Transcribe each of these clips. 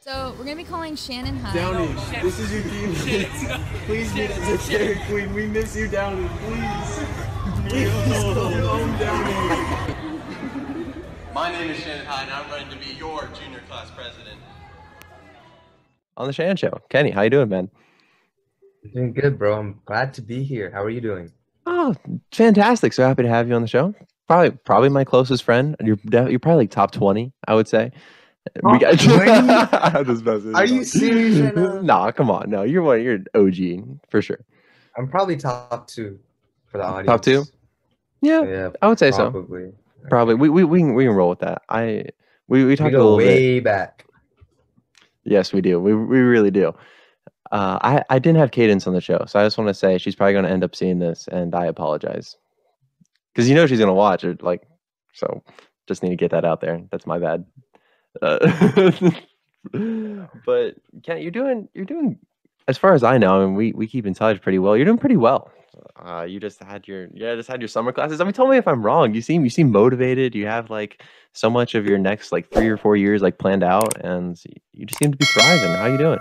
So we're gonna be calling Shannon High. Downey, this is your teammate. Please meet us at Dairy Queen. We miss you, Downey. Please. Please come home, Downey. My name is Shannon High, and I'm ready to be your junior class president. On the Shannon Show. Kenny, how you doing, man? Doing good, bro. I'm glad to be here. How are you doing? Oh, fantastic. So happy to have you on the show. Probably my closest friend. You're probably like top 20, I would say. We got 20? Are you serious right now? Nah, come on. No, you're an OG for sure. I'm probably top 2 for the audience. Top 2? Yeah, I would say probably. so. Probably. We can roll with that. We talked a go little bit. way back. Yes, we do. We really do. I didn't have Cadence on the show, so I just want to say she's probably going to end up seeing this, and I apologize. Because you know she's going to watch it, so just need to get that out there. That's my bad. But Ken, you're doing, as far as I know, and we keep in touch pretty well. You're doing pretty well. You just had your summer classes. I mean, tell me if I'm wrong. You seem motivated. You have so much of your next 3 or 4 years planned out, and you just seem to be thriving. How you doing?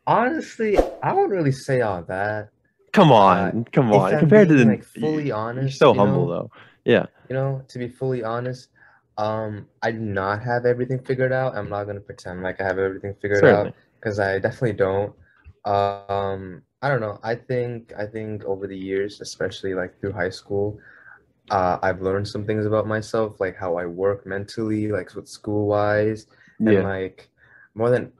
Honestly, I won't really say all that. Come on. Compared to the fully honest, you're so humble though. Yeah. To be fully honest, I do not have everything figured out. I'm not gonna pretend like I have everything figured out because I definitely don't. I don't know. I think over the years, especially through high school, I've learned some things about myself, like how I work mentally, with school wise, and more than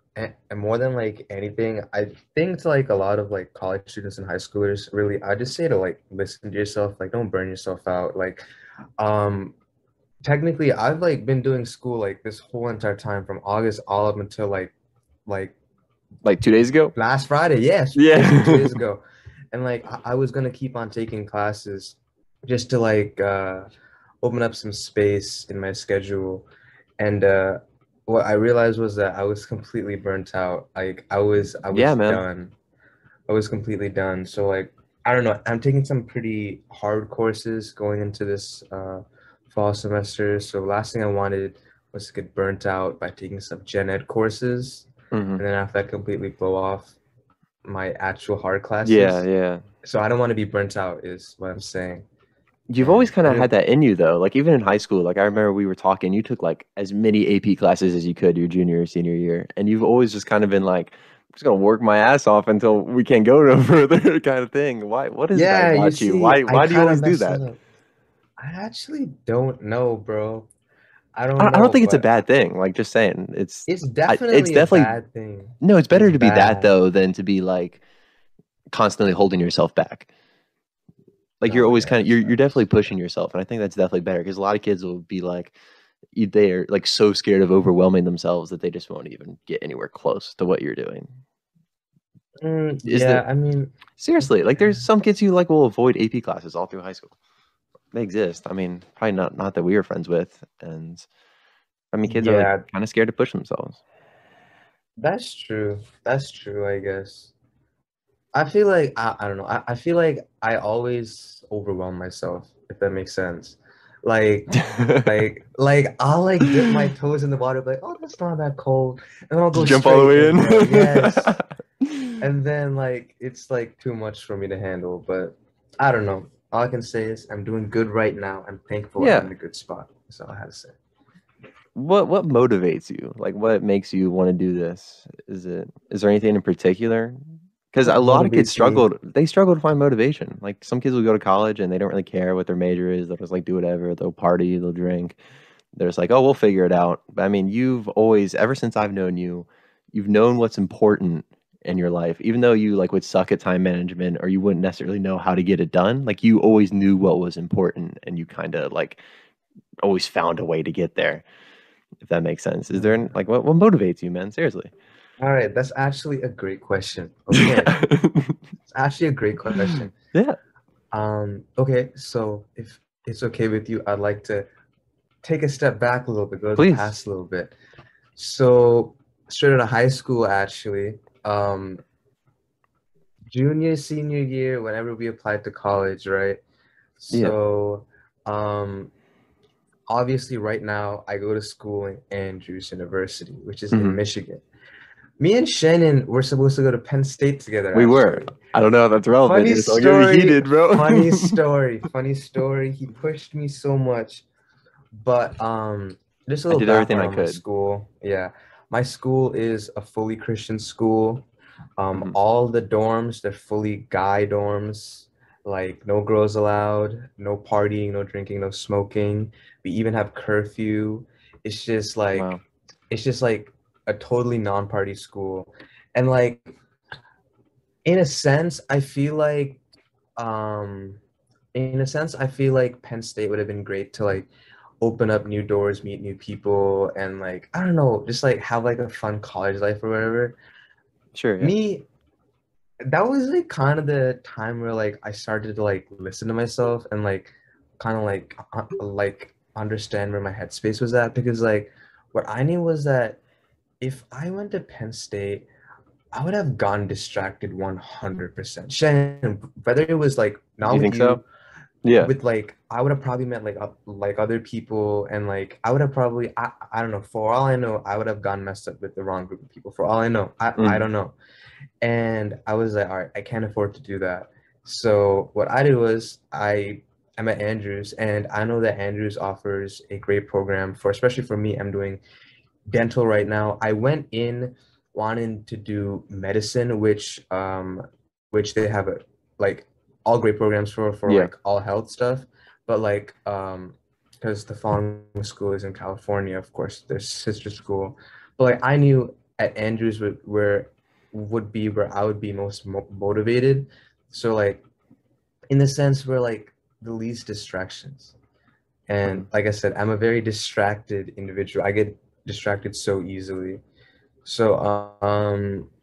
anything, I think to a lot of college students and high schoolers, really, I just say to listen to yourself, don't burn yourself out. Technically, I've been doing school this whole entire time from August all up until like 2 days ago. Last Friday, yes, yeah, 2 days ago, and I was gonna keep on taking classes just to open up some space in my schedule, and what I realized was that I was completely burnt out. I was done. I was completely done. So I don't know. I'm taking some pretty hard courses going into this fall semester. So last thing I wanted was to get burnt out by taking some gen ed courses, and then after that completely blow off my actual hard classes. Yeah. So I don't want to be burnt out, is what I'm saying. You've always kind of had that in you, though. Even in high school, I remember we were talking. You took as many AP classes as you could your junior or senior year, and you've always just kind of been I'm just gonna work my ass off until we can't go no further, kind of thing. Why? What is that about you? Why do you always do that? I actually don't know, bro. I don't think it's a bad thing. Just saying, it's definitely a bad thing. No, it's better to be that though than to be constantly holding yourself back. You're always you're definitely pushing yourself, and I think that's definitely better because a lot of kids will be they're so scared of overwhelming themselves that they just won't even get anywhere close to what you're doing. I mean, seriously, there's some kids who will avoid AP classes all through high school. They exist. I mean, probably not that we were friends with, and I mean, kids are kind of scared to push themselves. That's true. I guess. I feel I don't know. I feel I always overwhelm myself, if that makes sense. I'll dip my toes in the water, oh, that's not that cold, and then I'll go jump all the way in. Yes. And then it's too much for me to handle, but I don't know. All I can say is I'm doing good right now. I'm thankful I'm in a good spot. That's all I had to say. What motivates you? What makes you want to do this? Is there anything in particular? Because a lot of kids struggle to find motivation. Some kids will go to college and they don't really care what their major is. They'll just do whatever. They'll party, they'll drink. They're just oh, we'll figure it out. But I mean, you've always, ever since I've known you, you've known what's important in your life. Even though you would suck at time management or you wouldn't necessarily know how to get it done, you always knew what was important and you kind of always found a way to get there. If that makes sense. Is there what motivates you, man? Seriously. All right, that's actually a great question. Okay. It's actually a great question. Yeah. Okay, so if it's okay with you, I'd like to take a step back a little bit, go to Please. the past a little bit. So straight out of high school, actually, junior, senior year, whenever we applied to college, right? So obviously right now I go to school in Andrews University, which is in Hmm. Michigan. Me and Shannon were supposed to go to Penn State together, We were. actually. I don't know if that's relevant. Funny You're so getting story, heated, bro. funny story, funny story. He pushed me so much, but just a I little did everything background I on my could. school. Yeah, my school is a fully Christian school. Hmm. All the dorms, they're fully guy dorms, like no girls allowed, no partying, no drinking, no smoking. We even have curfew. It's just like Wow. it's just like a totally non-party school. And like in a sense, I feel like um Penn State would have been great to like open up new doors, meet new people, and like I don't know, just like have like a fun college life or whatever. Sure. Yeah. Me, that was like kind of the time where like I started to like listen to myself and like kind of like understand where my headspace was at, because like what I knew was that if I went to Penn State, I would have gotten distracted 100%. Shannon, whether it was like Do not you with think so? you, Yeah. with like I would have probably met like other people, and like I would have probably I don't know, for all I know I would have gotten messed up with the wrong group of people, for all I know. I Hmm. don't know. And I was like, all right, I can't afford to do that. So what I did was I'm at Andrews, and I know that Andrews offers a great program for, especially for me. I'm doing dental right now. I went in wanting to do medicine, which they have like all great programs for Yeah. like all health stuff, but like because the following school is in California, of course, their sister school. But like I knew at Andrews where would be where I would be most motivated. So like in the sense where like the least distractions. And Hmm. like I said, I'm a very distracted individual. I get distracted so easily. So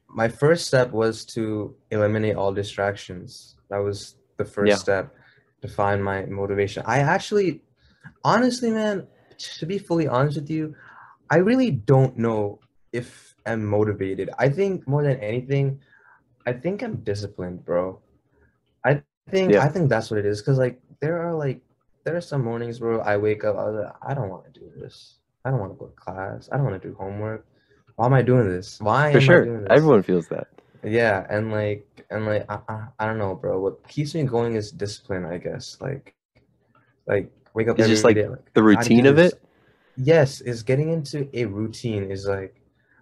my first step was to eliminate all distractions. That was the first Yeah. step to find my motivation. I actually, honestly, man, to be fully honest with you, I really don't know if I'm motivated. I think more than anything, I think I'm disciplined, bro. I Yeah. I think that's what it is. Cause there are some mornings where I wake up, I was like, I don't want to do this. I don't want to go to class. I don't want to do homework. Why am I doing this? Why For am I sure. doing this? Everyone feels that. Yeah, and like I don't know, bro. What keeps me going is discipline, I guess. Like wake up It's just every like day, like the I gotta do routine of this. it. Yes, is getting into a routine is like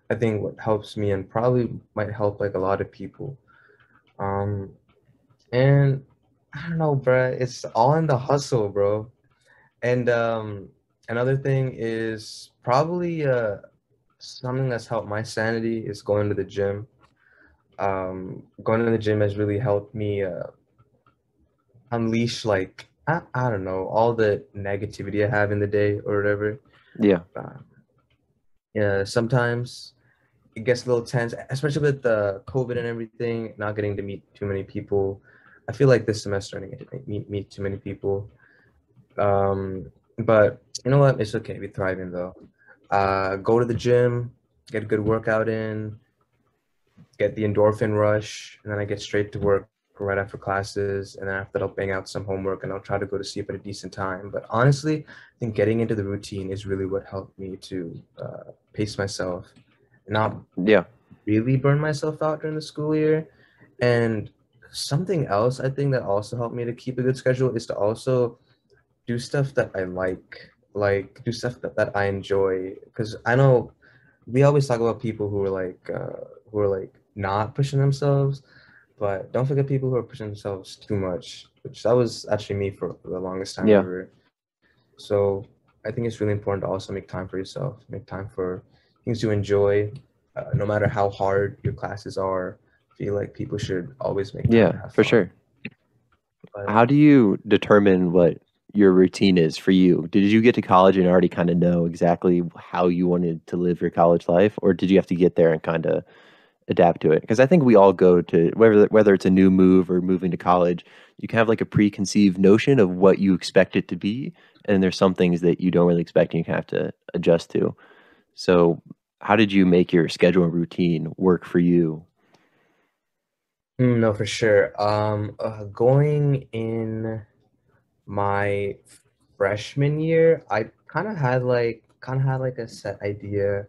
I think what helps me and probably might help like a lot of people. Um, and I don't know, bro. It's all in the hustle, bro. And another thing is probably something that's helped my sanity is going to the gym. Going to the gym has really helped me unleash like I don't know, all the negativity I have in the day or whatever. Yeah. Uh, yeah, sometimes it gets a little tense, especially with the COVID and everything, not getting to meet too many people. I feel like this semester I didn't get to meet too many people. But you know what? It's okay. We're thriving though. Go to the gym, get a good workout in, get the endorphin rush, and then I get straight to work right after classes. And then after that, I'll bang out some homework and I'll try to go to sleep at a decent time. But honestly, I think getting into the routine is really what helped me to pace myself, not Yeah. really burn myself out during the school year. And something else I think that also helped me to keep a good schedule is to also do stuff that I like do stuff that I enjoy. Because I know we always talk about people who are like not pushing themselves, but don't forget people who are pushing themselves too much, which that was actually me for the longest time Yeah. ever. So I think it's really important to also make time for yourself, make time for things you enjoy, no matter how hard your classes are. I feel like people should always make time to Yeah. have For fun. sure. But How do you determine what your routine is for you? Did you get to college and already kind of know exactly how you wanted to live your college life, or did you have to get there and kind of adapt to it? Because I think we all go to whether it's a new move or moving to college, you can have like a preconceived notion of what you expect it to be, and there's some things that you don't really expect and you have to adjust to. So, how did you make your schedule and routine work for you? no, for sure. Going in my freshman year, kind of had like a set idea. I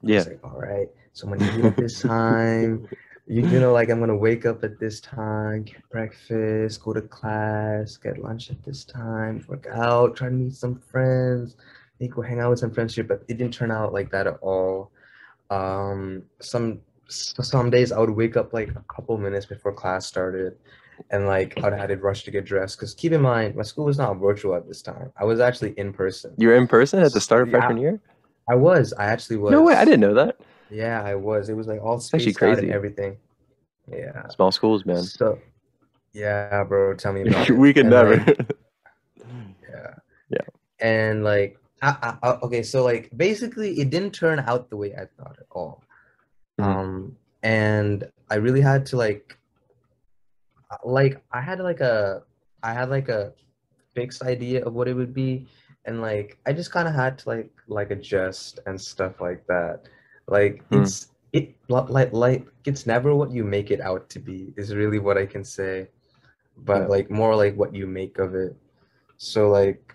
Yeah. was like, all right, so I'm gonna eat at this time. You know, like I'm gonna wake up at this time, get breakfast, go to class, get lunch at this time, work out, try to meet some friends, maybe go hang out with some friends here. But it didn't turn out like that at all. Some days I would wake up like a couple minutes before class started, and like I'd had to rush to get dressed. Because keep in mind, my school was not virtual at this time. I was actually in person. You were in person at the start of Yeah, freshman year? I was. I actually No way, I was. didn't know that. Yeah, I was. It was like all It's actually spaced out and crazy. everything. Yeah. Small schools, man. So yeah, bro, tell me about it. We could And never. like, yeah. Yeah. And like, okay, so like basically, it didn't turn out the way I thought at all. And I really had to like I had like a fixed idea of what it would be, and like I just kind of had to like adjust and stuff like that. Like like it's never what you make it out to be is really what I can say, but Yeah. like more like what you make of it. So like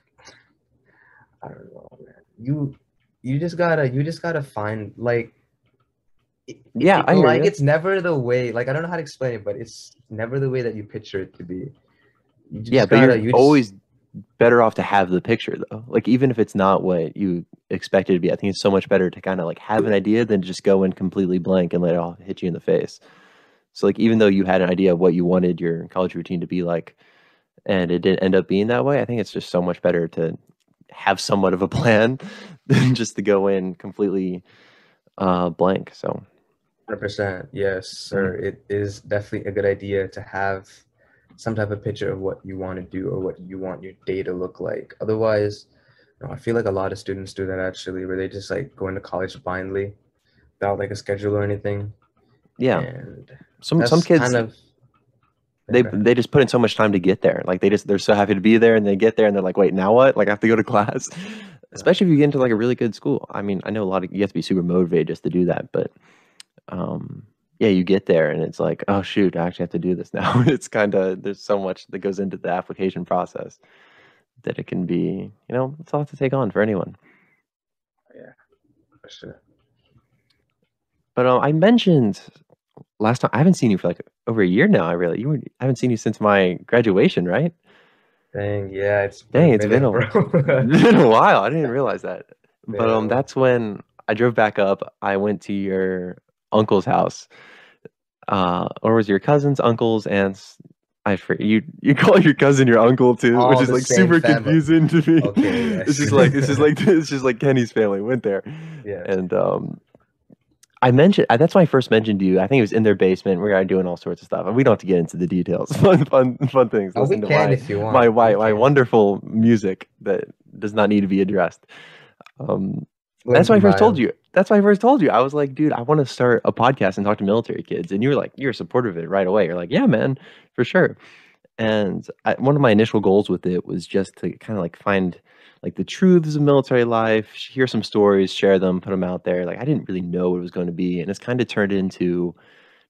I don't know, man. You just gotta find like Yeah, I hear like you. it's never the way, like I don't know how to explain it, but it's never the way that you picture it to be. You just Yeah, but gotta you're always better off to have the picture though. Like even if it's not what you expect it to be, I think it's so much better to kind of like have an idea than just go in completely blank and let it all hit you in the face. So like even though you had an idea of what you wanted your college routine to be like and it didn't end up being that way, I think it's just so much better to have somewhat of a plan than just to go in completely blank. So 100%. Yes, sir. It is definitely a good idea to have some type of picture of what you want to do or what you want your day to look like. Otherwise, I feel like a lot of students do that actually, where they just like go into college blindly without like a schedule or anything. yeah, And some that's kids kind of they just put in so much time to get there. Like they're so happy to be there and they get there and they're like, wait, now what? Like I have to go to class. Especially if you get into like a really good school. I mean, I know a lot of you have to be super motivated just to do that, but yeah, you get there and it's like, oh shoot, I actually have to do this now. It's kind of there's so much that goes into the application process that it can be, it's a lot to take on for anyone. yeah, for sure. But I mentioned last time I haven't seen you for like over a year now. I haven't seen you since my graduation, right? Dang, yeah, it's Dang, it's been a it's been a while. I didn't realize that. But Yeah. that's when I drove back up. I went to your uncle's house. Or was your cousins, uncles, aunts? You call your cousin your uncle too, All which is the like same super family. confusing to me. Okay, It's yes. just like Kenny's family went there. Yes. And that's when I first mentioned to you. I think it was in their basement. We were doing all sorts of stuff, and we don't have to get into the details. Fun things. Oh, we Listen to can if you want. my We can. wonderful music that does not need to be addressed. That's why I Link first told bio. you. That's why I first told you. I was like, dude, I want to start a podcast and talk to military kids. And you were like, you're supportive of it right away. You're like, yeah, man, for sure. And one of my initial goals with it was just to kind of like find like the truths of military life, hear some stories, share them, put them out there. Like I didn't really know what it was going to be. And it's kind of turned into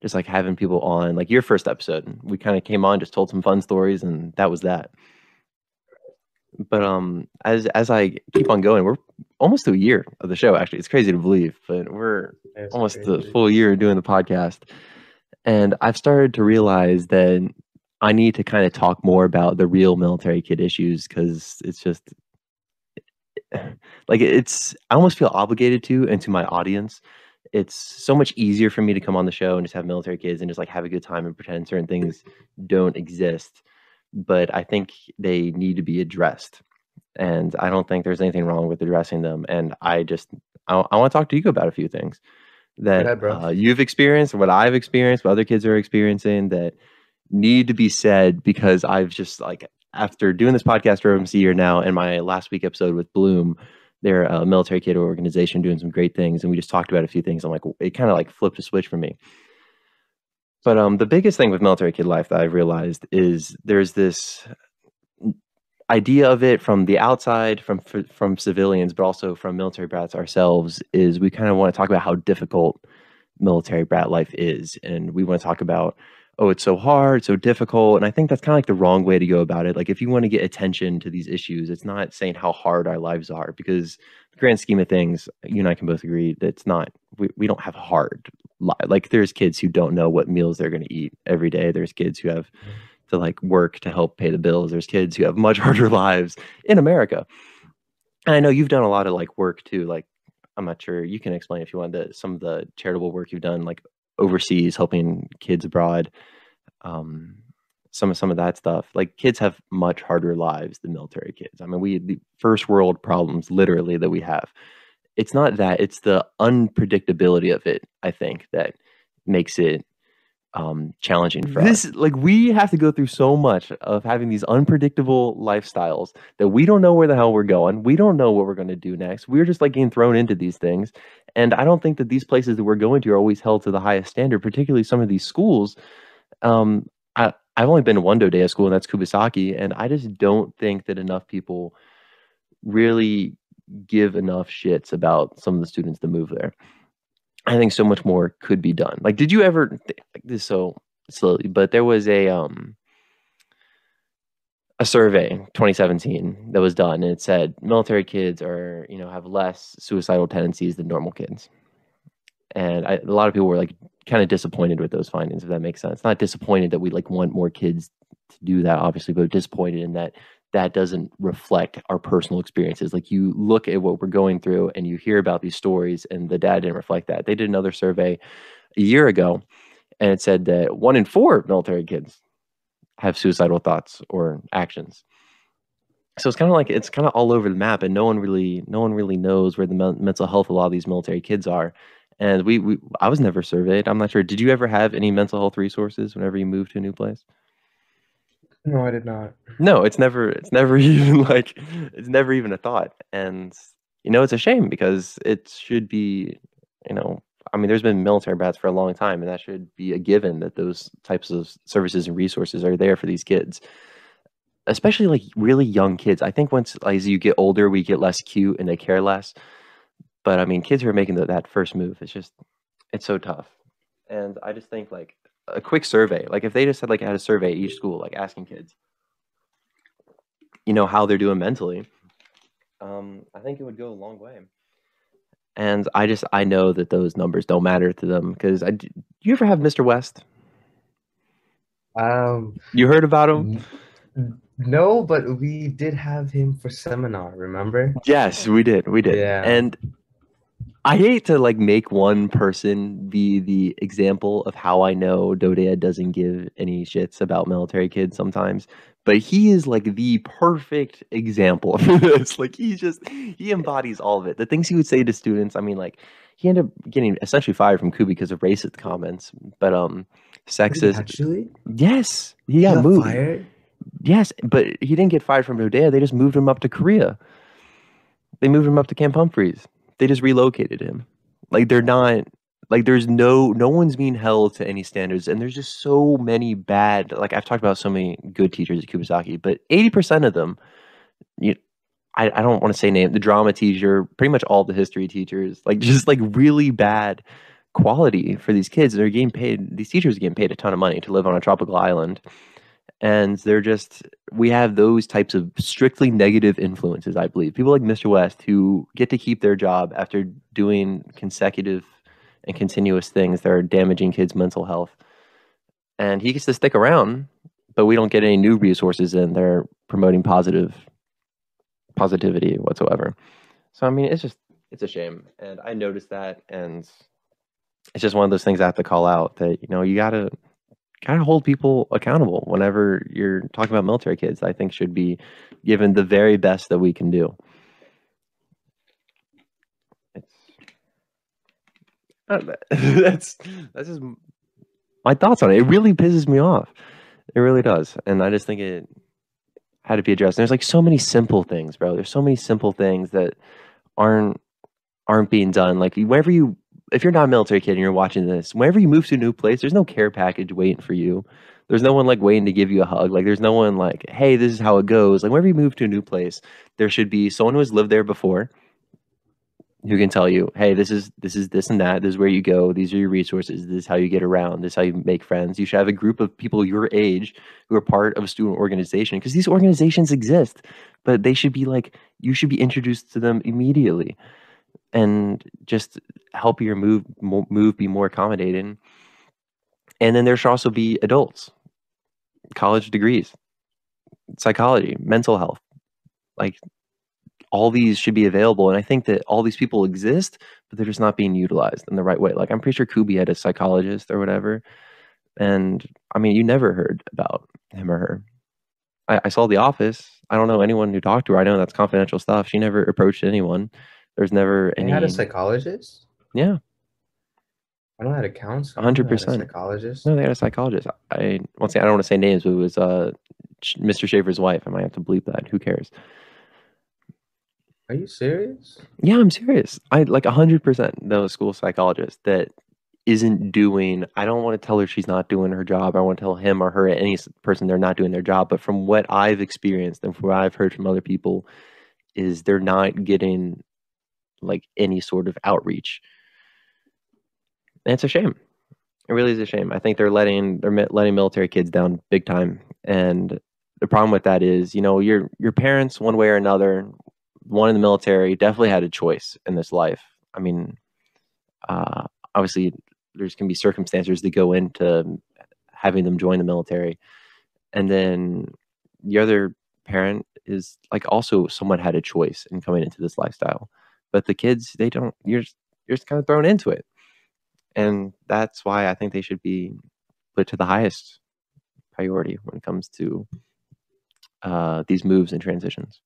just like having people on, like your first episode. We kind of came on, just told some fun stories, and that was that. But as I keep on going, we're almost to a year of the show. Actually, it's crazy to believe, but we're It's almost the crazy. full year doing the podcast, and I've started to realize that I need to kind of talk more about the real military kid issues because it's just like I almost feel obligated to, and to my audience, it's so much easier for me to come on the show and just have military kids and just like have a good time and pretend certain things don't exist. But I think they need to be addressed. And I don't think there's anything wrong with addressing them. And I want to talk to you about a few things Go that ahead, bro. you've experienced, what I've experienced, what other kids are experiencing that need to be said because I've just like, after doing this podcast for almost a year now, and my last week episode with Bloom, they're a military kid organization doing some great things. And we just talked about a few things. I'm like, it kind of like flipped a switch for me. But the biggest thing with military kid life that I've realized is there's this idea of it from the outside, from civilians, but also from military brats ourselves, is we kind of want to talk about how difficult military brat life is, and we want to talk about, oh, it's so hard, so difficult. And I think that's kind of like the wrong way to go about it. Like, if you want to get attention to these issues, it's not saying how hard our lives are, because the grand scheme of things, you and I can both agree that it's not, we don't have hard like, there's kids who don't know what meals they're going to eat every day. There's kids who have to like work to help pay the bills. There's kids who have much harder lives in America. And I know you've done a lot of like work too. Like, I'm not sure, you can explain if you want, some of the charitable work you've done, like overseas, helping kids abroad. Some of that stuff. Like, kids have much harder lives than military kids. I mean, the first world problems literally that we have. It's not that, it's the unpredictability of it, I think, that makes it challenging for us. Like, we have to go through so much of having these unpredictable lifestyles that we don't know where the hell we're going. We don't know what we're going to do next. We're just like getting thrown into these things. And I don't think that these places that we're going to are always held to the highest standard, particularly some of these schools. I've only been to one Dodea school, and that's Kubasaki, and I just don't think that enough people really give enough shits about some of the students that move there. I think so much more could be done. Like, did you ever, like, this so slowly, but there was a survey 2017 that was done, and it said military kids are, have less suicidal tendencies than normal kids. And a lot of people were like kind of disappointed with those findings, if that makes sense. Not disappointed that we like want more kids to do that, obviously, but disappointed in that doesn't reflect our personal experiences. Like, you look at what we're going through and you hear about these stories, and the data didn't reflect that. They did another survey a year ago, and it said that 1 in 4 military kids have suicidal thoughts or actions. So it's kind of all over the map, and no one really knows where the mental health of a lot of these military kids are. And I was never surveyed. I'm not sure. Did you ever have any mental health resources whenever you moved to a new place? No, I did not. No, it's never even like, it's never even a thought. And it's a shame, because it should be, I mean, there's been military brats for a long time, and that should be a given that those types of services and resources are there for these kids, especially like really young kids. I think once, as you get older, we get less cute and they care less. But I mean, kids who are making that first move, it's so tough. And I just think like a quick survey, like if they just had a survey at each school, like asking kids, how they're doing mentally, I think it would go a long way. And I know that those numbers don't matter to them, because do you ever have Mr. West? You heard about him? No, but we did have him for seminar, remember? Yes, we did. Yeah. And I hate to like make one person be the example of how I know Dodea doesn't give any shits about military kids sometimes, but he is like the perfect example for this. Like, he embodies all of it. The things he would say to students, I mean, like, he ended up getting essentially fired from Kubi because of racist comments, but sexist. Actually? Yes, he got moved. Fired? Yes, but he didn't get fired from Dodea. They just moved him up to Korea. They moved him up to Camp Humphreys. They just relocated him. Like, they're not, like, there's no one's being held to any standards. And there's just so many bad, like, I've talked about so many good teachers at Kubasaki, but 80% of them, I don't want to say name, the drama teacher, pretty much all the history teachers, like, just like really bad quality for these kids. They're getting paid, these teachers are getting paid a ton of money to live on a tropical island. And we have those types of strictly negative influences, I believe. People like Mr. West, who get to keep their job after doing consecutive and continuous things that are damaging kids' mental health. And he gets to stick around, but we don't get any new resources, and they're promoting positivity whatsoever. So, I mean, it's a shame. And I noticed that, and it's just one of those things I have to call out, that, you got to kind of hold people accountable whenever you're talking about military kids. I think should be given the very best that we can do. That's just my thoughts on it. It really pisses me off. It really does. And I just think it had to be addressed. And there's like so many simple things, bro. There's so many simple things that aren't being done. Like, if you're not a military kid and you're watching this, whenever you move to a new place, there's no care package waiting for you. There's no one like waiting to give you a hug. Like, there's no one like, hey, this is how it goes. Like, whenever you move to a new place, there should be someone who has lived there before. who can tell you, hey, this is this and that. This is where you go. These are your resources. This is how you get around. This is how you make friends. You should have a group of people your age who are part of a student organization, because these organizations exist, but they should be like, you should be introduced to them immediately, and just help your move be more accommodating. And then there should also be adults, college degrees, psychology, mental health, like all these should be available. And I think that all these people exist, but they're just not being utilized in the right way. Like, I'm pretty sure Kubi had a psychologist or whatever. And I mean, you never heard about him or her. I saw The Office. I don't know anyone who talked to her. I know that's confidential stuff. She never approached anyone. There's never They any. had a psychologist? Yeah. I don't know how to counsel. 100%. Psychologist. No, they had a psychologist. Once again, I don't want to say names, but it was Mr. Schaefer's wife. I might have to bleep that. Who cares? Are you serious? Yeah, I'm serious. I like 100% know a school psychologist that isn't doing. I don't want to tell her she's not doing her job. I want to tell him or her, any person, they're not doing their job. But from what I've experienced and from what I've heard from other people, is they're not getting like any sort of outreach. And it's a shame. It really is a shame. I think they're letting military kids down big time. And the problem with that is, you know, your parents, one way or another, one in the military, definitely had a choice in this life. I mean, obviously, there's going to be circumstances that go into having them join the military. And then the other parent is like also someone had a choice in coming into this lifestyle. But the kids, they don't, you're just kind of thrown into it. And that's why I think they should be put to the highest priority when it comes to these moves and transitions.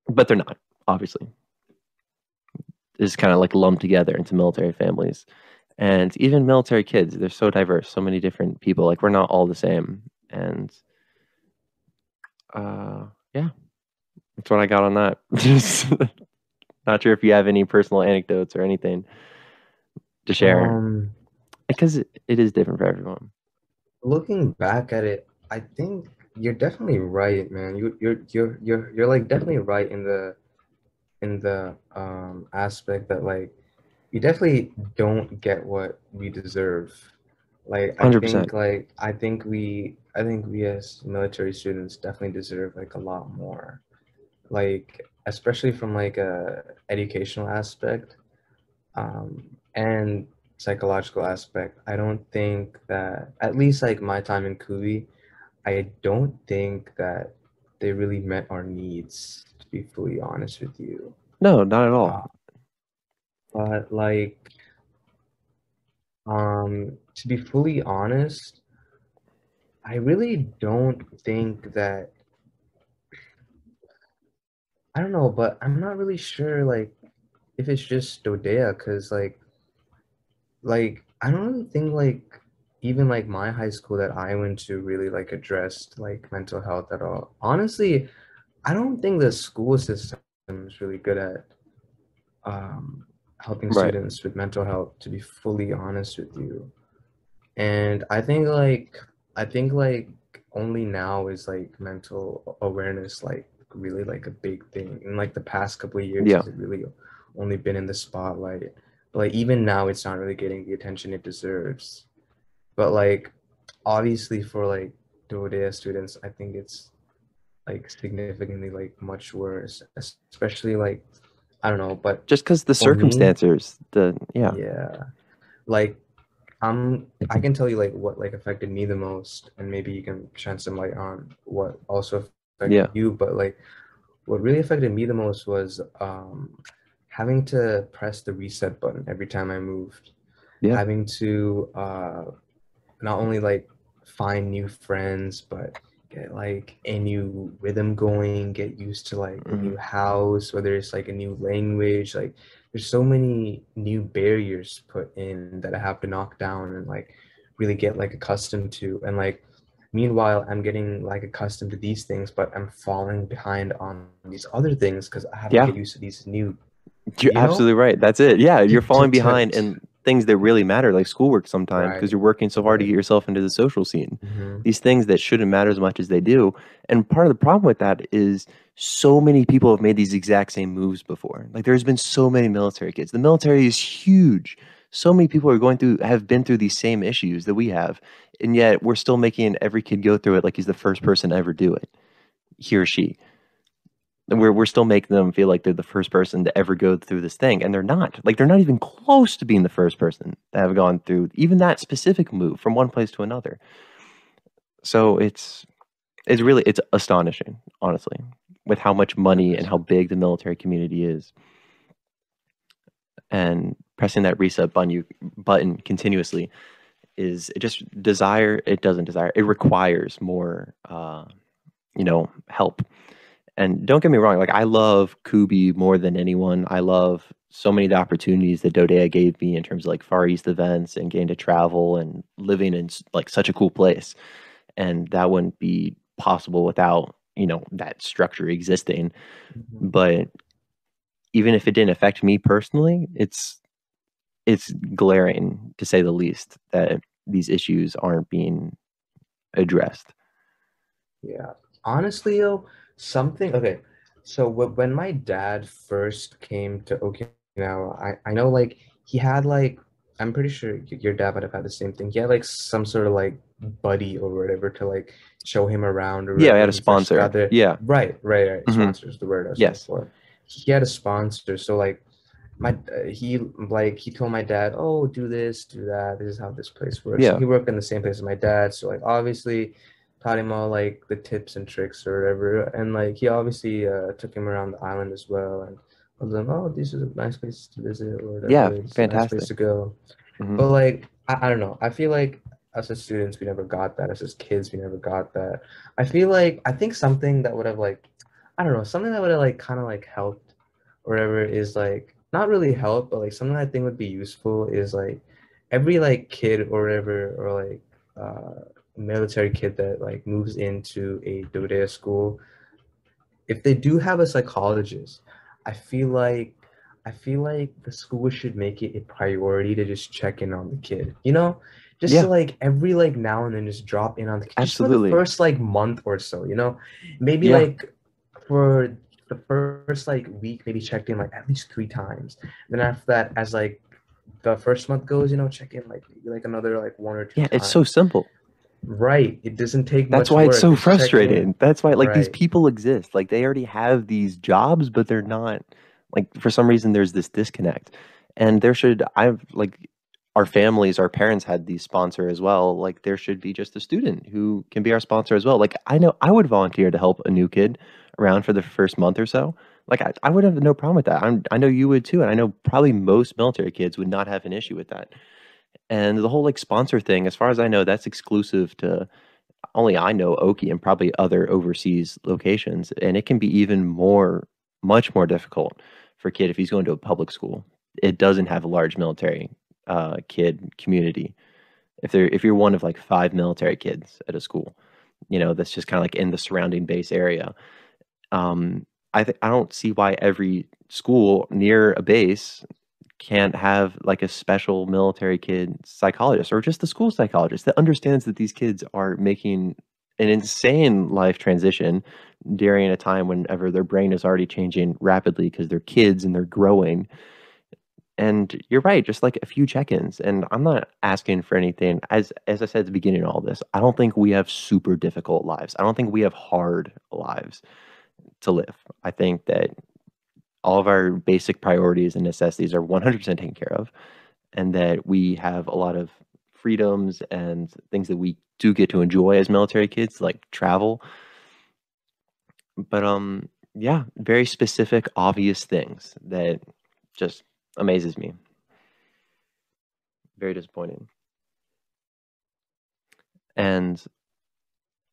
But they're not, obviously. It's kind of like lumped together into military families. And even military kids, they're so diverse, so many different people. Like, we're not all the same. And yeah, that's what I got on that. Just not sure if you have any personal anecdotes or anything to share, because it is different for everyone. Looking back at it, I think you're definitely right, man. You're like definitely right in the aspect that like we definitely don't get what we deserve. Like, 100%. I think we as military students definitely deserve like a lot more. Like, especially from like a educational aspect, and psychological aspect. I don't think that, at least like my time in Kubi, I don't think that they really met our needs, to be fully honest with you. No, not at all. But like, to be fully honest, I really don't think that, I don't know, but I'm not really sure like if it's just Dodea, because like I don't really think like even like my high school that I went to really like addressed like mental health at all. Honestly, I don't think the school system is really good at helping students with mental health, to be fully honest with you. And I think like only now is like mental awareness like really like a big thing. In like the past couple of years, has it really only been in the spotlight. But like even now, it's not really getting the attention it deserves. But like obviously for like Dodea students, I think it's like significantly like much worse, especially like, I don't know, but just because the circumstances, like I can tell you like what like affected me the most, and maybe you can shine some light on what also affected you. But like what really affected me the most was having to press the reset button every time I moved. Having to not only like find new friends, but get like a new rhythm going, get used to like a new house, whether it's like a new language. Like there's so many new barriers put in that I have to knock down and like really get like accustomed to. And like meanwhile, I'm getting like accustomed to these things, but I'm falling behind on these other things because I have to get used to these new. You're absolutely right. That's it. Yeah, you're falling behind, and things that really matter, like schoolwork sometimes, because Right. you're working so hard to Right. get yourself into the social scene. Hmm. These things that shouldn't matter as much as they do. And part of the problem with that is so many people have made these exact same moves before. Like there's been so many military kids. The military is huge. So many people are have been through these same issues that we have. And yet we're still making every kid go through it like he's the first person to ever do it, he or she. And we're still making them feel like they're the first person to ever go through this thing, and they're not. Like they're not even close to being the first person to have gone through even that specific move from one place to another. So it's astonishing, honestly, with how much money and how 100%. big the military community is. And pressing that reset button continuously is it just desire. It doesn't desire. It requires more, help. And don't get me wrong, like I love Kubi more than anyone. I love so many of the opportunities that Dodea gave me in terms of like Far East events and getting to travel and living in like such a cool place. And that wouldn't be possible without, that structure existing. Mhm. But even if it didn't affect me personally, it's glaring to say the least that these issues aren't being addressed. Yeah. Honestly, yo, something, okay. So when my dad first came to Okinawa, I know like he had like, I'm pretty sure your dad might have had the same thing. He had like some sort of like buddy or whatever to like show him around or Yeah, I whatever had a when he first got sponsor. there. Yeah. Right, right, right. Hmm. Sponsor is the word I was looking Yes. for. He had a sponsor, so like he told my dad, oh, do this, do that. This is how this place works. And Yeah. he worked in the same place as my dad, so like obviously taught him all like the tips and tricks or whatever. And like he obviously took him around the island as well and was like, oh, this is a nice place to visit or Yeah. whatever. It's a nice place Fantastic. to go. Hmm. But like I don't know. I feel like us as students we never got that. Us as kids we never got that. I think something that would have like I don't know, something that would have like kind of like helped or whatever is like not really help, but like something I think would be useful is like every like kid or whatever or like military kid that like moves into a Dodea school, if they do have a psychologist, I feel like the school should make it a priority to just check in on the kid. You know? Just to Yeah. like every like now and then just drop in on the kid just for the Absolutely. first like month or so, you know? Maybe Yeah. like for the first like week, maybe checked in like at least 3 times. Then after that, as like the first month goes, check in like maybe like another like one or two Yeah. It's so times. simple. Right. It doesn't take That's much why it's work. so Just check in. frustrating. That's why like these Right. people exist. Like they already have these jobs, but they're not like for some reason there's this disconnect. And there should I've like our families, our parents had these sponsor as well. Like there should be just a student who can be our sponsor as well. Like I know I would volunteer to help a new kid around for the first month or so. Like I would have no problem with that. I know you would too, and I know probably most military kids would not have an issue with that. And the whole like sponsor thing, as far as I know, that's exclusive to only I know Oki and probably other overseas locations, and it can be even much more difficult for a kid if he's going to a public school. It doesn't have a large military kid community. If you're one of like 5 military kids at a school, that's just kind of like in the surrounding base area. I don't see why every school near a base can't have like a special military kid psychologist or just the school psychologist that understands that these kids are making an insane life transition during a time whenever their brain is already changing rapidly because they're kids and they're growing. And you're right, just like a few check-ins. And I'm not asking for anything. As I said at the beginning of all this, I don't think we have super difficult lives. I don't think we have hard lives to live. I think that all of our basic priorities and necessities are 100% taken care of, and that we have a lot of freedoms and things that we do get to enjoy as military kids, like travel. But yeah, very specific, obvious things that just amazes me. Very disappointing. And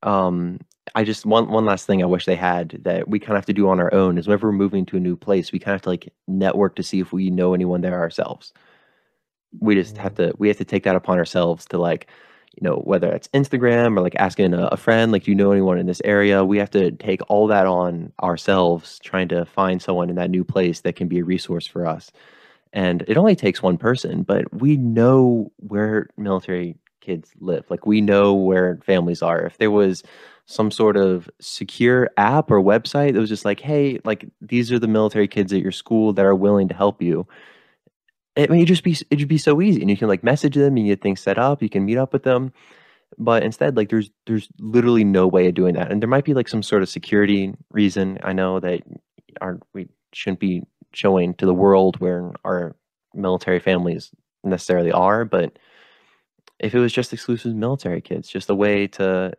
um I just one last thing I wish they had that we kind of have to do on our own is whenever we're moving to a new place, we kind of have to like network to see if we know anyone there ourselves. Mm. We have to take that upon ourselves to like, whether it's Instagram or like asking a friend, like, do you know anyone in this area? We have to take all that on ourselves, trying to find someone in that new place that can be a resource for us. and it only takes one person, but we know where military kids live. Like we know where families are. If there was some sort of secure app or website that was just like, hey, like these are the military kids at your school that are willing to help you. I mean, it'd be so easy, and you can like message them, and you get things set up. You can meet up with them, but instead, like there's literally no way of doing that, and there might be like some sort of security reason. I know that we shouldn't be showing to the world where our military families necessarily are, but if it was just exclusive military kids, just a way to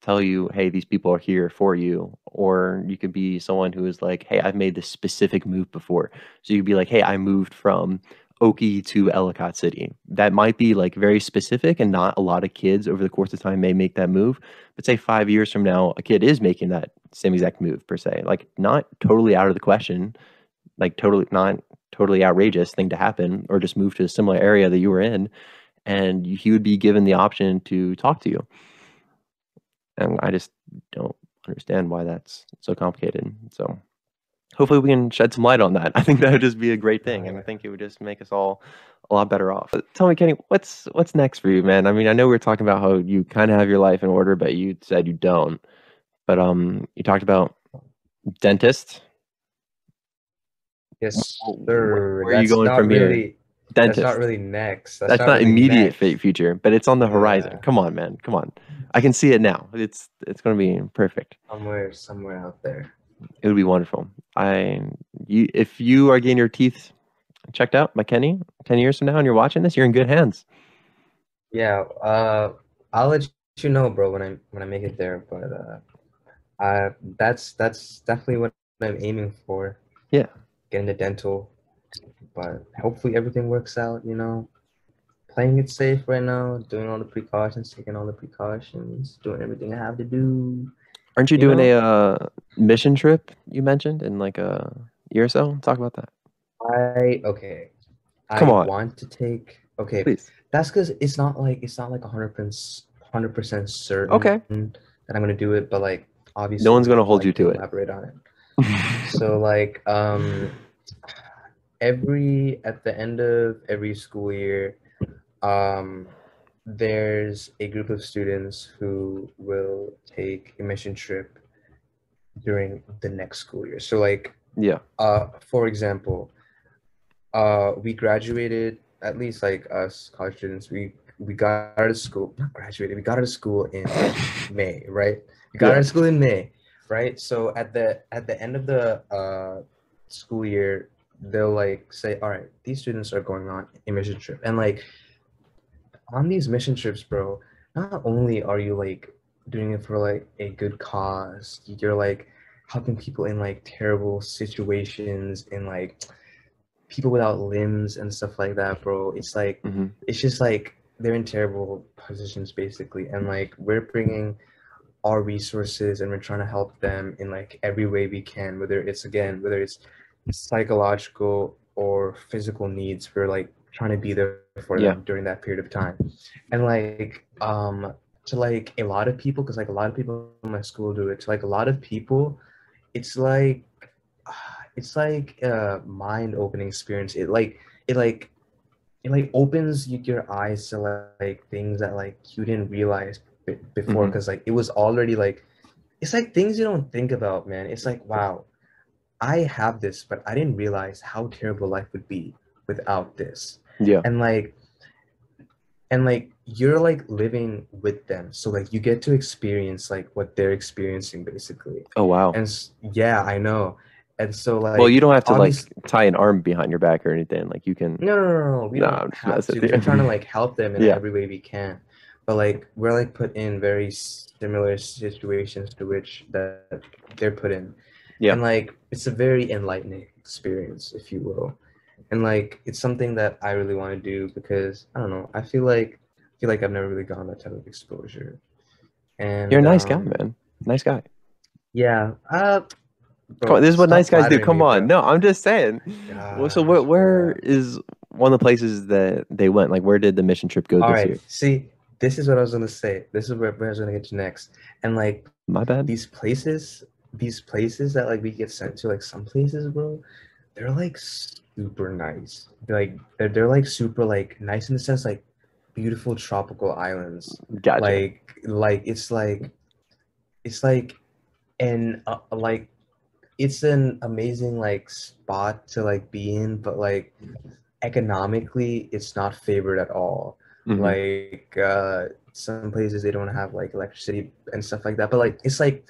tell you, hey, these people are here for you. Or you could be someone who is like, hey, I've made this specific move before. So you could be like, hey, I moved from Oki to Ellicott City. That might be like very specific, and not a lot of kids over the course of time may make that move. But say 5 years from now, a kid is making that same exact move per se. Like not totally out of the question, like totally not totally outrageous thing to happen, or just move to a similar area that you were in, and he would be given the option to talk to you. And I just don't understand why that's so complicated. So hopefully we can shed some light on that. I think that would just be a great thing, and I think it would just make us all a lot better off. But tell me, Kenny, what's next for you, man? I mean, I know we were talking about how you kind of have your life in order, but you said you don't. But you talked about dentist. Yes, Where sir. are you going from here? Dentist. That's not really next. That's not really immediate next. future, but it's on the horizon. Yeah. Come on, man. Come on. I can see it now. It's going to be perfect. Somewhere out there. It would be wonderful. If you are getting your teeth checked out by Kenny 10 years from now and you're watching this, you're in good hands. Yeah, I'll let you know, bro, when I make it there. But that's definitely what I'm aiming for. Yeah. Getting the dental, but hopefully everything works out. You know, playing it safe right now, doing all the precautions, taking all the precautions, doing everything I have to do. Aren't you doing a mission trip you mentioned in like a year or so? Talk about that. Come on. Want to take. Okay, please. That's because it's not like 100% certain. Okay. That I'm gonna do it, but like obviously no one's gonna hold you to it. Elaborate on it. So like at the end of every school year, there's a group of students who will take a mission trip during the next school year. So like for example, we graduated, at least like us college students, we got out of school, not graduated, we got out of school in May, right? We got out of school in May, right? So at the end of the school year, they'll like say, all right, these students are going on a mission trip. And like on these mission trips, bro, not only are you like doing it for like a good cause, you're like helping people in like terrible situations, in like people without limbs and stuff like that, bro. It's like it's just like they're in terrible positions basically, and like we're bringing our resources and we're trying to help them in like every way we can, whether it's psychological or physical needs. We're like trying to be there for them during that period of time. And like to like a lot of people, because like a lot of people in my school do it, to like a lot of people it's like a mind-opening experience. It opens your eyes to like things that like you didn't realize before, because like it was already like, it's like things you don't think about, man. It's like, wow, I have this, but I didn't realize how terrible life would be without this. And like you're like living with them, so like you get to experience like what they're experiencing basically. Oh wow. And yeah, I know. And so like, well, you don't have to like tie an arm behind your back or anything. Like you can. No. We don't have to. We're trying to like help them in every way we can. But like we're like put in very similar situations to which that they're put in. And like it's a very enlightening experience, if you will. And like it's something that I really want to do, because I don't know, I feel like I've never really gotten that type of exposure. And you're a nice guy, man. Nice guy. Yeah. Bro, come on, this is what nice guys do. Come on. No, I'm just saying. Gosh, so where is one of the places that they went? Like, where did the mission trip go this year? See, this is what I was gonna say. This is where I was gonna get to next. And like, my bad. These places that like we get sent to, like some places, bro, they're like super nice. They're like super like nice in the sense like beautiful tropical islands. Gotcha. Like it's like an like it's an amazing like spot to like be in, but like economically it's not favored at all. Mhm. Like some places they don't have like electricity and stuff like that, but like it's like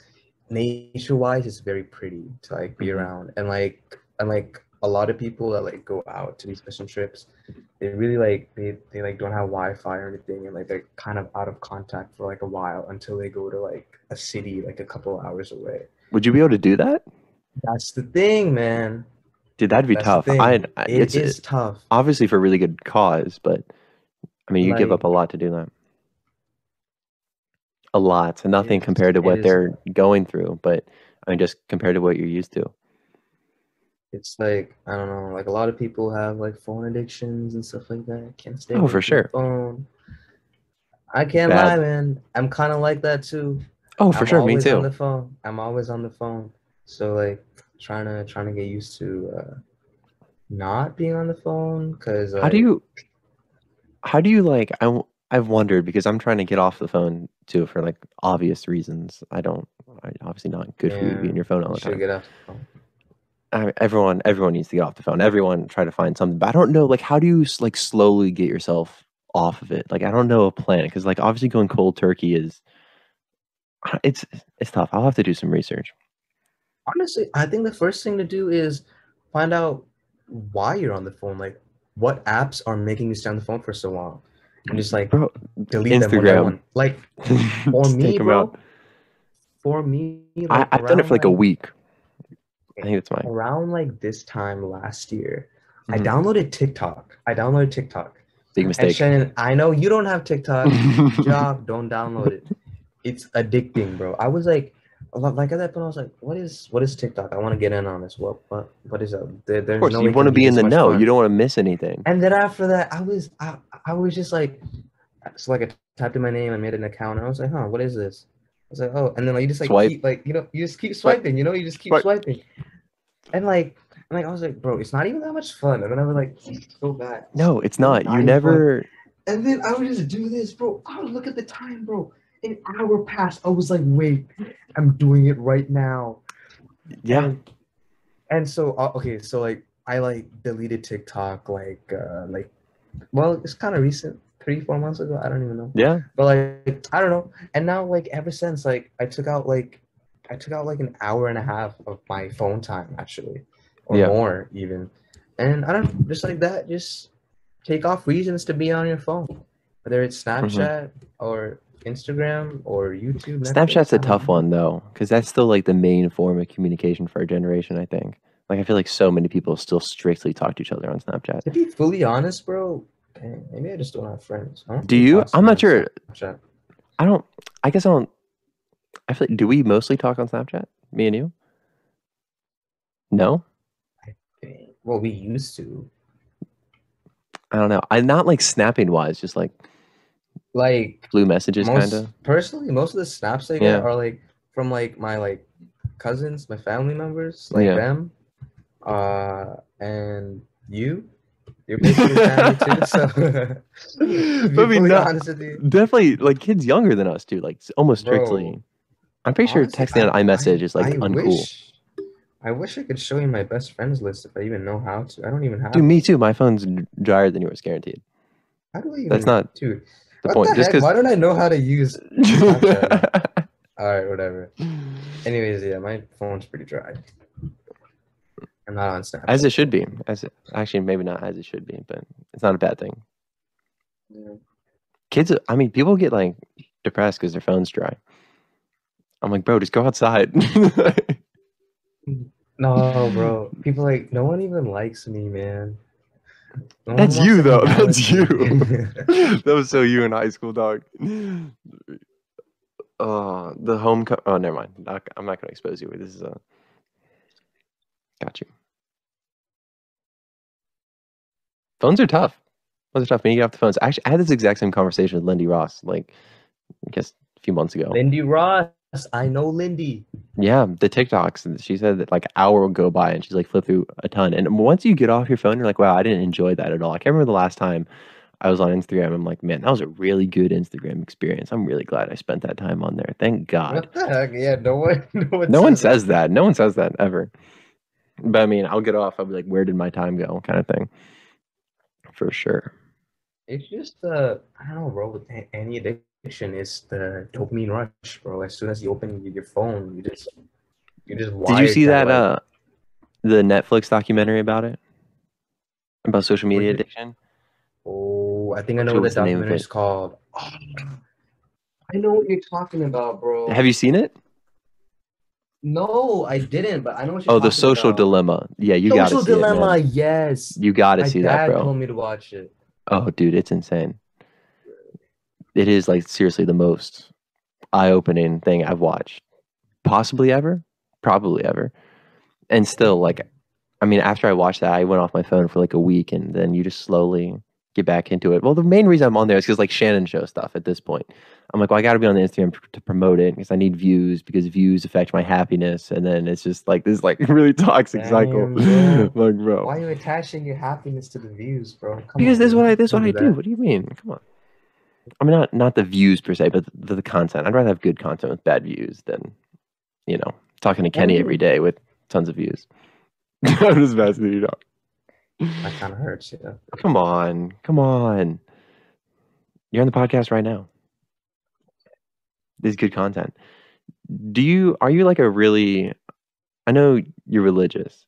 nature wise it's very pretty to like be Mhm. around, and like a lot of people that like go out to these mission trips, they really like they like don't have Wi-Fi or anything, and like they're kind of out of contact for like a while until they go to like a city like a couple hours away. Would you be able to do that? That's the thing, man. Dude, that'd be That's the tough. thing. It's It is tough. obviously for a really good cause, but I mean, you give up Like a lot to do that. A lot, nothing compared to it what is they're going through, but I mean, just compared to what you're used to. it's like I don't know, like a lot of people have like phone addictions and stuff like that. Can't stay Oh, away for from sure. the phone. I can't Bad. lie, man. I'm kind of like that too. Oh, for I'm sure, me always on too. the phone. I'm always on the phone. So like trying to get used to not being on the phone, because How do you like? I've wondered because I'm trying to get off the phone too for like obvious reasons. Obviously not good for you to be in your phone all you the should time. get off the phone. Everyone needs to get off the phone. Everyone try to find something, but I don't know. Like, how do you like slowly get yourself off of it? Like, I don't know a plan because like obviously going cold turkey is it's tough. I'll have to do some research. Honestly, I think the first thing to do is find out why you're on the phone. Like, what apps are making you stay on the phone for so long, and just like Bro, delete them one by Instagram. one. Like for Just me, take 'em bro. out. For me, like I've done it for like a around week. I think it's mine. around like this time last year, I Mhm. downloaded TikTok. Big And mistake. Shannon, I know you don't have TikTok. Job, don't download it. It's addicting, bro. I was like at that point, I was like, what is TikTok? I want to get in on this. What is that? Of There's course, no you way it want to can be be in this the much know. fun. You don't want to miss anything. And then after that, I was just like, so like I typed in my name, I made an account, and I was like, huh, what is this? I was like, oh, and then like you just like Swipe. keep like you just keep Swipe. swiping, you just keep Swipe. swiping, and like I was like, bro, it's not even that much fun. And then I was like, go back. No, it's Really not. You even never. fun. And then I would just do this, bro. I would look at the time, bro. An hour passed. I was like, wait, I'm doing it right now. Yeah. And so okay, so like I like deleted TikTok well, it's kind of recent, 3-4 months ago. I don't even know. Yeah. But like I don't know. And now like ever since like I took out like an hour and a half of my phone time actually, or Yeah. more even. And I don't know, just like that, just take off reasons to be on your phone, whether it's Snapchat or Instagram or YouTube. Snapchat's Netflix, I a don't tough know. one though, because that's still like the main form of communication for our generation. I think. Like I feel like so many people still strictly talk to each other on Snapchat. To be fully honest, bro, dang, maybe I just don't have friends. I don't Do really you? talk to I'm them not on sure. Snapchat. I don't. I guess I don't. I feel like, do we mostly talk on Snapchat? Me and you? No. Well, we used to. I don't know. I'm not like snapping wise, just like Like blue messages, kind of. personally, most of the snaps I get Yeah. are like from like my like cousins, my family members, like Yeah. them, and you're basically family too. So to be But I mean, fully not honest with you, definitely like kids younger than us too, like almost strictly. bro, I'm pretty sure honestly, texting on iMessage is like I uncool. I wish I could show you my best friends list if I even know how to. I don't even have Dude, it. me too. My phone's drier than yours, guaranteed. How do I even? That's not dude. the What point. the Just heck? because. Why don't I know how to use Snapchat? All right, whatever. Anyways, yeah, my phone's pretty dry. I'm not on Snapchat. As it should be. Actually, maybe not as it should be, but it's not a bad thing. Yeah. Kids, I mean, people get like depressed because their phone's dry. I'm like, bro, just go outside. No, bro. People like no one even likes me, man. No one That's wants you to though. hang out That's with you. me. That was so you in high school, dog. The home. Oh, never mind. I'm not gonna expose you. This is got you. Phones are tough. Phones are tough. When you get off the phones, actually, I had this exact same conversation with Lindy Ross, like I guess a few months ago. Lindy Ross. I know Lindy. Yeah, the TikToks. And she said that like an hour will go by and she's like flip through a ton. And once you get off your phone, you're like, wow, I didn't enjoy that at all. I can't remember the last time I was on Instagram. I'm like, man, that was a really good Instagram experience. I'm really glad I spent that time on there. Thank God. What the heck? Yeah, no one No one says says that. No one says that ever. But I mean, I'll get off. I'll be like, where did my time go? Kind of thing. For sure. It's just I don't know, bro. With any addiction, it's the dopamine rush, bro. As soon as you open your phone, you just Did you wired see that that like, the Netflix documentary about it? About social media What is it? addiction? Oh, I think I Not know sure what the what's the name of documentary is it. called. Oh, I know what you're talking about, bro. Have you seen it? No, I didn't, but I know what you're Oh, the talking social about. dilemma. Yeah, you got to Social see it, Dilemma, man. yes. You got to My see that, dad bro. told me to watch it. Oh, dude, it's insane. It is like seriously the most eye-opening thing I've watched, possibly ever, probably ever. And still, like, I mean, after I watched that, I went off my phone for like a week, and then you just slowly get back into it. Well, the main reason I'm on there is because like Shannon show stuff at this point. I'm like, well, I got to be on the Instagram to promote it because I need views because views affect my happiness, and then it's just like this like really toxic cycle. Damn, bro. Like, bro, Why are you attaching your happiness to the views, bro? Come because on, this is what man. I this is Don't what I do do. that. What do you mean? Come on. I mean, not the views per se, but the content. I'd rather have good content with bad views than talking to I Kenny every mean, day with tons of views. I'm just messing with you, dog. that kind of hurts, yeah. Come on, come on. You're on the podcast right now. This is good content. Are you like a really, I know you're religious.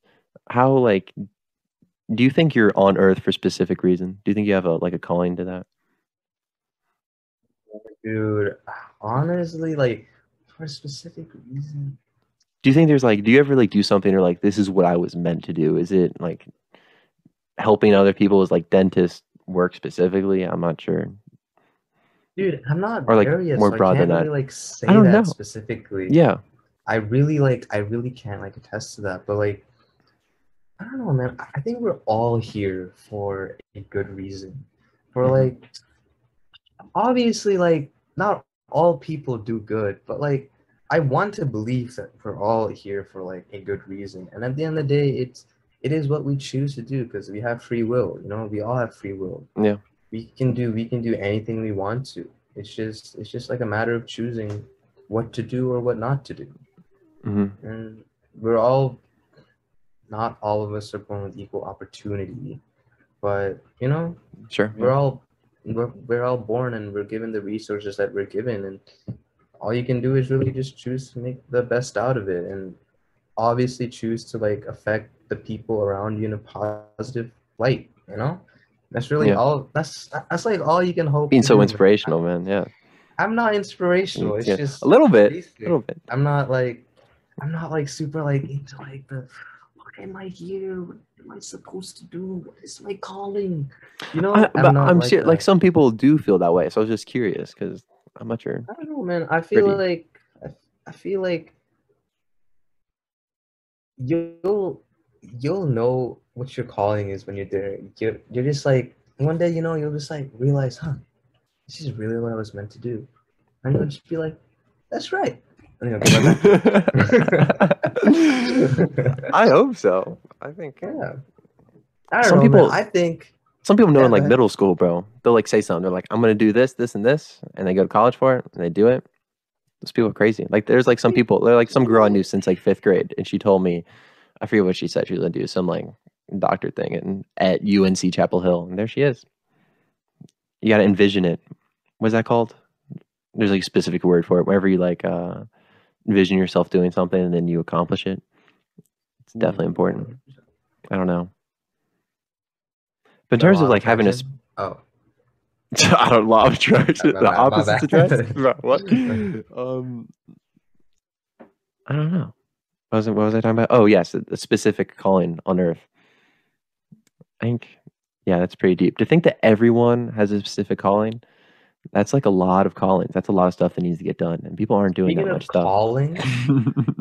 How like, do you think you're on earth for a specific reason? Do you think you have a calling to that? Dude, honestly, like, for a specific reason. Do you think there's like, do you ever like do something or like, this is what I was meant to do? Is it like helping other people as like dentist work specifically? I'm not sure. Dude, I'm not Or like there yet, more so I broad than can't really that. like I say don't that know. specifically. Yeah. I really can't like attest to that, but like, I don't know, man. I think we're all here for a good reason. For Mhm. like, obviously, like, not all people do good, but like, I want to believe that we're all here for like a good reason. And at the end of the day, it is what we choose to do because we have free will. You know, we all have free will. Yeah. We can do anything we want to. It's just like a matter of choosing what to do or what not to do. Hmm. And we're all not all of us are born with equal opportunity, but Sure. we're Yeah. all we're all born and we're given the resources that we're given, and all you can do is really just choose to make the best out of it, and obviously choose to like affect the people around you in a positive light. That's really Yeah. all. That's like all you can hope Being to so do, man. inspirational, man. Yeah. I'm not inspirational. It's Yeah. just A little bit. A basic. little bit. I'm not like super like into like the why am I here? What am I supposed to do? What is my calling? I'm But not I'm like sure, like that. some people do feel that way. So I was just curious because I'm not sure. I don't know, man. I feel Privy. like I feel like you'll know what your calling is when you're there. You're just like one day, you'll just like realize, huh, this is really what I was meant to do. And you'll just be like, that's right. And you'll go right back to it. I hope so. I think Yeah. I don't some know, man. people I think know yeah, in go like ahead. middle school, bro. They'll like say something. They're like, I'm gonna do this, this, and this, and they go to college for it, and they do it. Those people are crazy. Like there's like some people. They're like some girl I knew since like fifth grade, and she told me, I forget what she said. She was gonna do some like doctor thing at UNC Chapel Hill, and there she is. You gotta envision it. What's that called? There's like a specific word for it. Whenever you like envision yourself doing something and then you accomplish it, it's definitely important. I don't know. But in The terms law of of like having a, attraction. Oh, I don't law of attraction, my the bad. My opposites attract. bad. Bro, what? I don't know. What was I talking about? Oh yes, a specific calling on Earth. I think, yeah, that's pretty deep. To think that everyone has a specific calling, that's like a lot of callings. That's a lot of stuff that needs to get done, and people aren't doing that Speaking much of stuff. calling,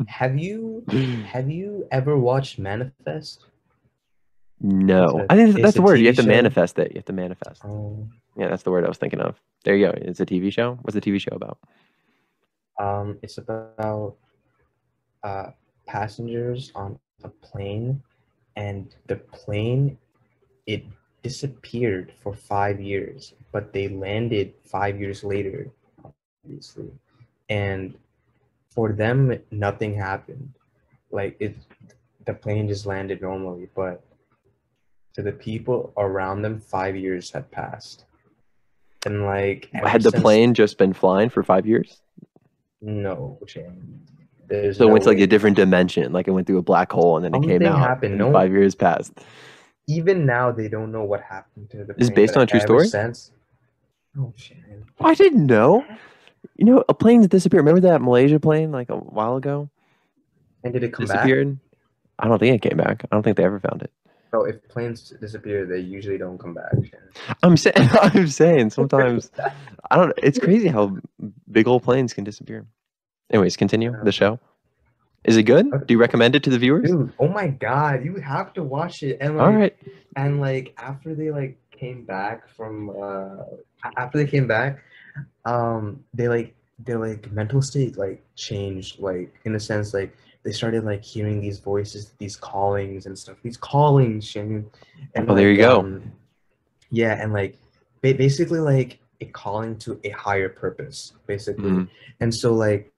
have you ever watched Manifest? No, I think that's It's the a word. You have TV to show. manifest it. You have to manifest. Oh, Yeah, that's the word I was thinking of. There you go. It's a TV show. What's the TV show about? It's about uh, passengers on a plane, and the plane it disappeared for 5 years, but they landed 5 years later, obviously, and for them nothing happened. Like the plane just landed normally, but to the people around them, 5 years had passed, and like ever Had the since, plane just been flying for 5 years? no, Shane, there's So it no went to like way. a different dimension, like it went through a black hole and then it came Something out happened. and No, 5 years passed. even now they don't know what happened to the This is plane, based but on a true ever story? since, oh Shane, I didn't know. You know, a plane's disappeared. Remember that Malaysia plane like a while ago? and did it come back? Disappeared? I don't think it came back. I don't think they ever found it. So if planes disappear, they usually don't come back. Shannon. I'm saying I'm saying sometimes I don't it's crazy how big old planes can disappear. Anyways, continue the show. Is it good? Do you recommend it to the viewers? Dude, oh my God, you have to watch it. And All like, right. and like after they like came back from after they came back, they like their like mental state like changed, like in a sense, like they started like hearing these voices, these callings and stuff, these callings, Shane. And Oh, there you like go. yeah, and like basically like a calling to a higher purpose, basically. Mhm. And so like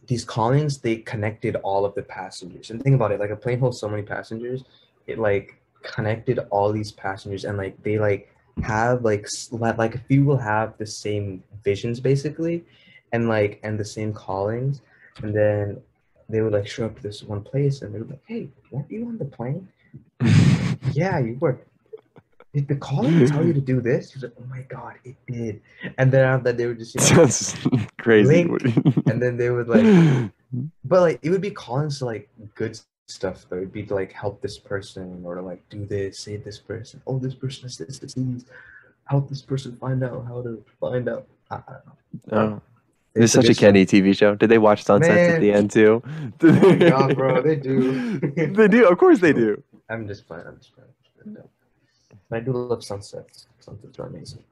these callings, they connected all of the passengers. And think about it, like a plane holds so many passengers, it like connected all these passengers, and like they like have like like a few will have the same visions basically, and like and the same callings, and then they would like show up to this one place and they would be like, hey, weren't you on the plane? Yeah, you were. Did the calling tell you to do this? He's like, oh my God, it did. And then after that, they would just, you know, Sounds crazy. blink, and then they would like, but like it would be callings to like good stuff though. It'd be to like help this person or to like do this, save this person. Oh, this person has this disease. Help this person find out how to find out. I don't know. Oh. This is such a Kenny TV show. Did they watch Sunsets at the end too? Oh my God, bro, they do. They do. Of course they do. I'm just playing. I do love sunsets. Sunsets are amazing.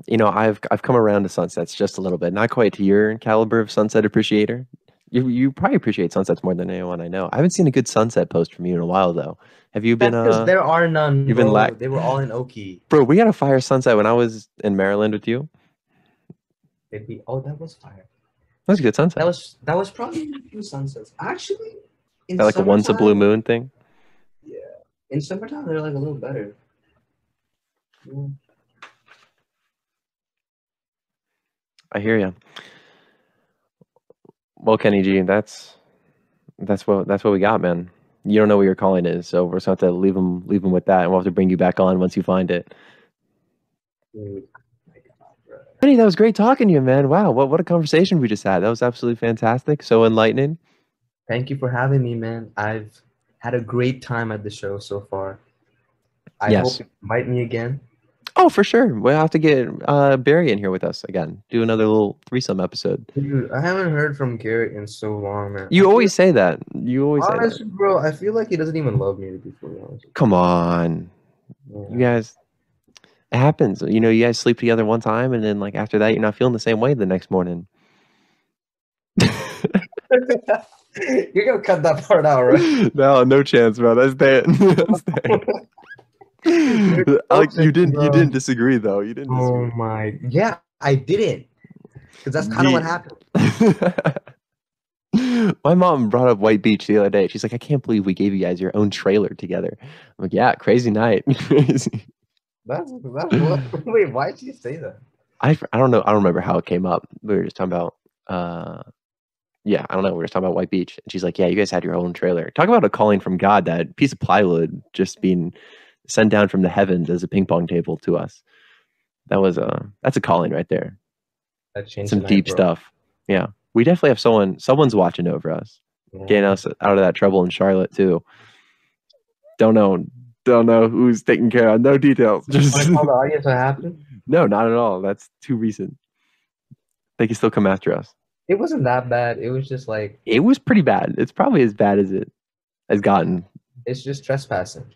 You know, I've come around to sunsets just a little bit. Not quite to your caliber of sunset appreciator. You probably appreciate sunsets more than anyone I know. I haven't seen a good sunset post from you in a while though. Have you been? Because there are none. You've bro. been They were all in Oki. Bro, we had a fire sunset when I was in Maryland with you. It'd be that was fire. That was a good sunset. That was probably a few sunsets. Actually, in That like a once a blue moon thing. Yeah, in summertime they're like a little better. Yeah. I hear you. Well, Kenny G, that's what we got, man. You don't know what your calling is, so we're just going to have to leave them with that, and we'll have to bring you back on once you find it. Dude. Kenny, that was great talking to you, man. Wow, what a conversation we just had. That was absolutely fantastic. So enlightening. Thank you for having me, man. I've had a great time at the show so far. I hope you invite me again. Oh, for sure. We'll have to get Barry in here with us again. Do another little threesome episode. Dude, I haven't heard from Garrett in so long, man. You always say that. You always say that. Honestly, bro, I feel like he doesn't even love me, to be fully honest. Come on. Yeah. You guys, it happens. You know, you guys sleep together one time, and then like after that, you're not feeling the same way the next morning. You're gonna cut that part out, right? No chance, bro. That's dead. That's dead. Like you didn't disagree though. You didn't disagree. Oh my, yeah, I didn't, because that's kind of what happened. My mom brought up White Beach the other day. She's like, I can't believe we gave you guys your own trailer together. I'm like, yeah, crazy night. Crazy. That's what, wait, why did you say that? I don't know. I don't remember how it came up. We were just talking about yeah, I don't know. We were just talking about White Beach. And she's like, yeah, you guys had your own trailer. Talk about a calling from God, that piece of plywood just being sent down from the heavens as a ping pong table to us. That's a calling right there. That changed some deep stuff. Yeah. We definitely have someone's watching over us. Yeah. Getting us out of that trouble in Charlotte too. Don't know who's taking care of. No details. Just tell the audience what happened? No, not at all. That's too recent. They can still come after us. It wasn't that bad. It was just like, it was pretty bad. It's probably as bad as it has gotten. It's just trespassing.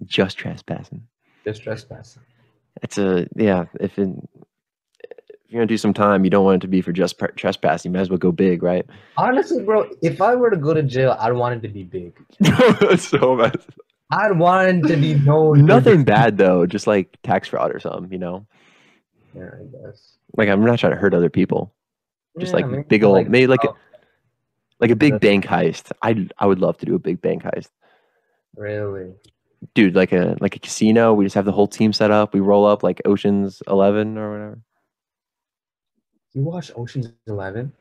Just trespassing. Just trespassing. It's a, yeah. If you're gonna do some time, you don't want it to be for just trespassing. You might as well go big, right? Honestly, bro, if I were to go to jail, I'd want it to be big. That's so bad. I'd want it to be known. Nothing bad though, just like tax fraud or something, you know. Yeah, I guess. Like I'm not trying to hurt other people. Just Yeah, like big old, maybe like a big the- bank heist. I would love to do a big bank heist, Really? dude. Like a casino. We just have the whole team set up. We roll up like Ocean's 11 or whatever. You watch Ocean's 11?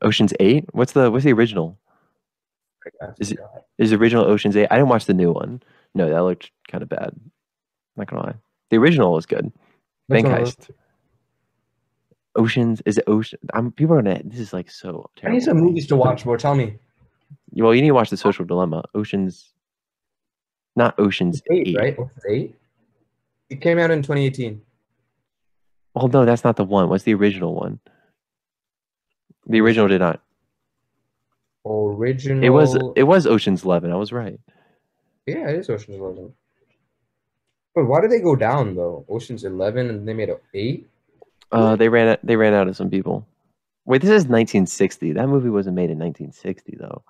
Ocean's 8. What's the original? Is the original Ocean's 8? I didn't watch the new one. No, that looked kind of bad. Not gonna lie. The original was good. Bank heist. Oceans, is it Ocean? People are gonna. This is like so I terrible. need some movies to watch, bro. Tell me. Well, you need to watch The Social Dilemma. Oceans, not Ocean's 8, right? Ocean's 8? It came out in 2018. Oh no, that's not the one. What's the original one? The original did not. Original. It was Ocean's 11. I was right. Yeah, it is Ocean's 11. But why did they go down though? Ocean's 11 and they made it 8? They ran out of some people. Wait, this is 1960. That movie wasn't made in 1960 though.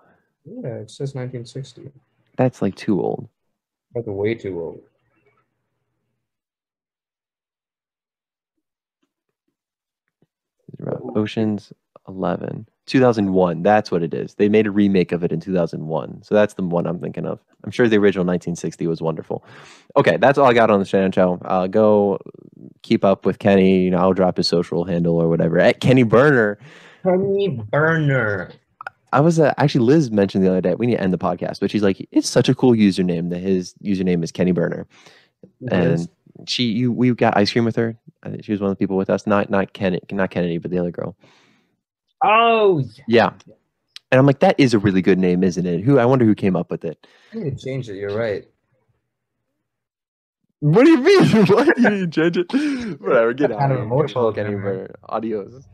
Yeah, it says 1960. That's like too old. That's way too old. Ocean's 11. 2001. That's what it is. They made a remake of it in 2001. So that's the one I'm thinking of. I'm sure the original 1960 was wonderful. Okay, that's all I got on the Shannon Show. Go keep up with Kenny. You know, I'll drop his social handle or whatever at Kenny Burner. Kenny Burner. I was actually Liz mentioned the other day. We need to end the podcast, but she's like, it's such a cool username that his username is Kenny Burner, and we got ice cream with her. I think she was one of the people with us. Not Kennedy, but the other girl. Oh yeah. And I'm like, that is a really good name, isn't it? I wonder who came up with it. I need to change it. You're right. What do you mean? Why do you need to change it? Whatever. Get out of here. Emotional, Kenny Burner. Adios.